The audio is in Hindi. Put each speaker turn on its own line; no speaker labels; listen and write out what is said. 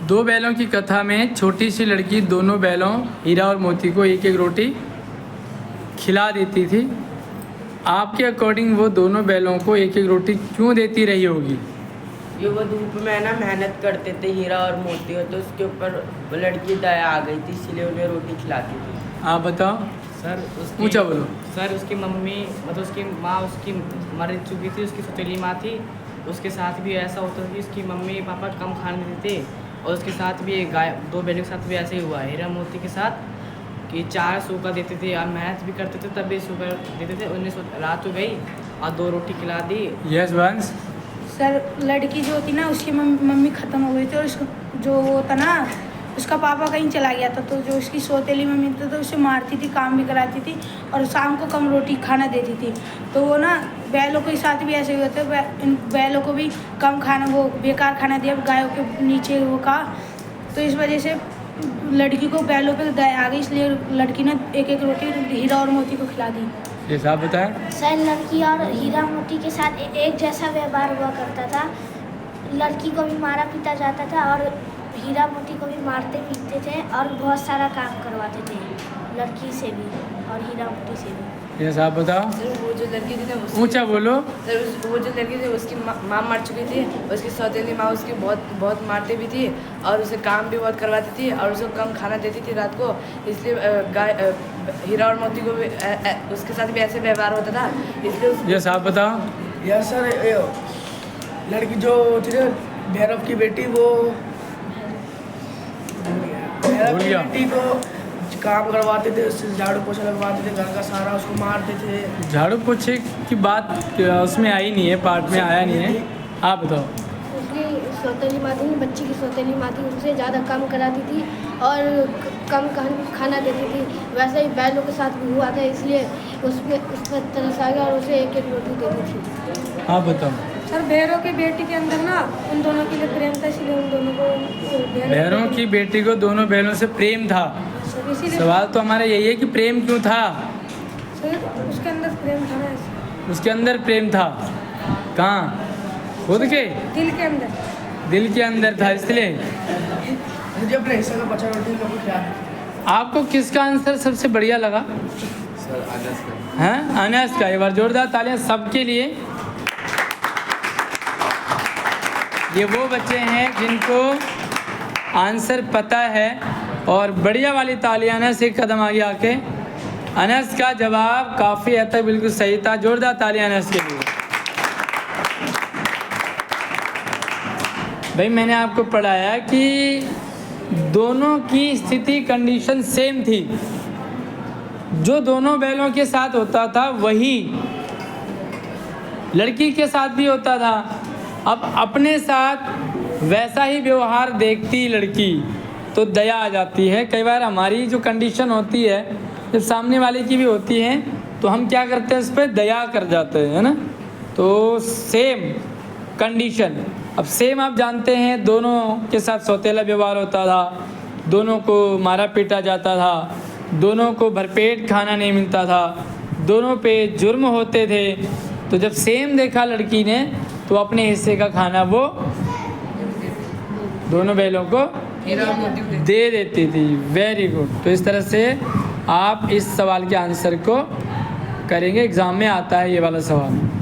दो बैलों की कथा में छोटी सी लड़की दोनों बैलों हीरा और मोती को एक एक रोटी खिला देती थी। आपके अकॉर्डिंग वो दोनों बैलों को एक एक रोटी क्यों देती रही होगी?
ये वो धूप में ना मेहनत करते थे हीरा और मोती, तो उसके ऊपर वो लड़की दया आ गई थी, इसलिए उन्हें रोटी खिलाती थी।
आप बताओ
सर उसकी
ऊंचा बोलो।
सर उसकी मम्मी मतलब उसकी माँ उसकी मर चुकी थी, उसकी सौतेली माँ थी। उसके साथ भी ऐसा होता था कि उसकी मम्मी पापा कम खाने देते थे, और उसके साथ भी गाय दो बैलों के साथ भी ऐसे ही हुआ हीरा मोती के साथ कि 4 सूखा देते थे और मेहनत भी करते थे, तब भी सूखा देते थे। उन्हें रात हो गई और 2 रोटी खिला दी।
यस वंश।
सर लड़की जो होती ना उसकी मम्मी ख़त्म हो गई थी, और उसका जो वो था ना उसका पापा कहीं चला गया था, तो जो उसकी सौतेली मम्मी थी तो उसे मारती थी, काम भी कराती थी और शाम को कम रोटी खाना देती थी। तो वो ना बैलों के साथ भी ऐसे हुए थे, इन बैलों को भी कम खाना, वो बेकार खाना दिया गायों के नीचे वो का, तो इस वजह से लड़की को बैलों पे दया आ गई, इसलिए लड़की ने एक एक रोटी हीरा और मोती को खिला दी।
ये साहब बताएं।
सर लड़की और हीरा मोती के साथ एक जैसा व्यवहार हुआ करता था। लड़की को भी मारा पीटा जाता था और हीरा मोती को भी मारते पीटते थे और बहुत सारा काम करवाते थे लड़की से भी और हीरा मोती से भी।
ये साहब बताओ।
सर वो जो लड़की थी ना
ऊंचा बोलो।
सर वो जो लड़की थी उसकी माँ मर चुकी थी, उसकी सौतेली माँ उसकी बहुत मारती भी थी और उसे काम भी बहुत करवाती थी और उसे कम खाना देती थी रात को, इसलिए गाय हीरा और मोती को भी उसके साथ भी ऐसे व्यवहार होता था, इसलिए।
ये साहब बताओ।
यस सर, लड़की जो थी ना भैरव की बेटी, वो भैरव की बेटी को काम करवाते थे, उससे झाड़ू पोछा लगवाते थे, घर का सारा उसको मारते थे।
झाड़ू पोछे की बात उसमें आई नहीं है, पार्ट में आया नहीं है। आप बताओ।
उसकी सौतेली माँ थी, बच्ची की सौतेली माँ थी, उससे ज़्यादा काम कराती थी और कम खाना देती थी। वैसे ही बैलों के साथ भी हुआ था, इसलिए उस पर तरस आ गया और उसे एक एक रोटी देती थी।
आप बताओ।
सर भैरव की बेटी के अंदर ना उन दोनों के लिए प्रेम था, इसलिए उन दोनों को
भैरव की बेटी को दोनों बैलों से प्रेम था। सवाल तो हमारा यही है कि प्रेम क्यों था?
सर उसके अंदर प्रेम था ना,
उसके अंदर प्रेम था। कहाँ? खुद के
दिल के अंदर।
दिल के अंदर था, इसलिए।
मुझे अपने हिस्से का बचा रोटी का कुछ याद है।
आपको किसका आंसर सबसे बढ़िया लगा?
सर अनस का।
हैं? अनस का। एक बार जोरदार तालियां सबके लिए। ये वो बच्चे हैं जिनको आंसर पता है, और बढ़िया वाली तालियां अनस एक कदम आगे आके। अनस का जवाब काफ़ी हद तक बिल्कुल सही था। जोरदार तालियां अनस के लिए। भाई मैंने आपको पढ़ाया कि दोनों की स्थिति कंडीशन सेम थी। जो दोनों बैलों के साथ होता था वही लड़की के साथ भी होता था। अब अपने साथ वैसा ही व्यवहार देखती लड़की तो दया आ जाती है। कई बार हमारी जो कंडीशन होती है, जब सामने वाले की भी होती है, तो हम क्या करते हैं, उस पर दया कर जाते हैं, है ना। तो सेम कंडीशन। अब सेम आप जानते हैं, दोनों के साथ सौतेला व्यवहार होता था, दोनों को मारा पीटा जाता था, दोनों को भरपेट खाना नहीं मिलता था, दोनों पे जुर्म होते थे। तो जब सेम देखा लड़की ने, तो अपने हिस्से का खाना वो दोनों बैलों को दे देती थी। Very good. तो इस तरह से आप इस सवाल के आंसर को करेंगे। एग्ज़ाम में आता है ये वाला सवाल।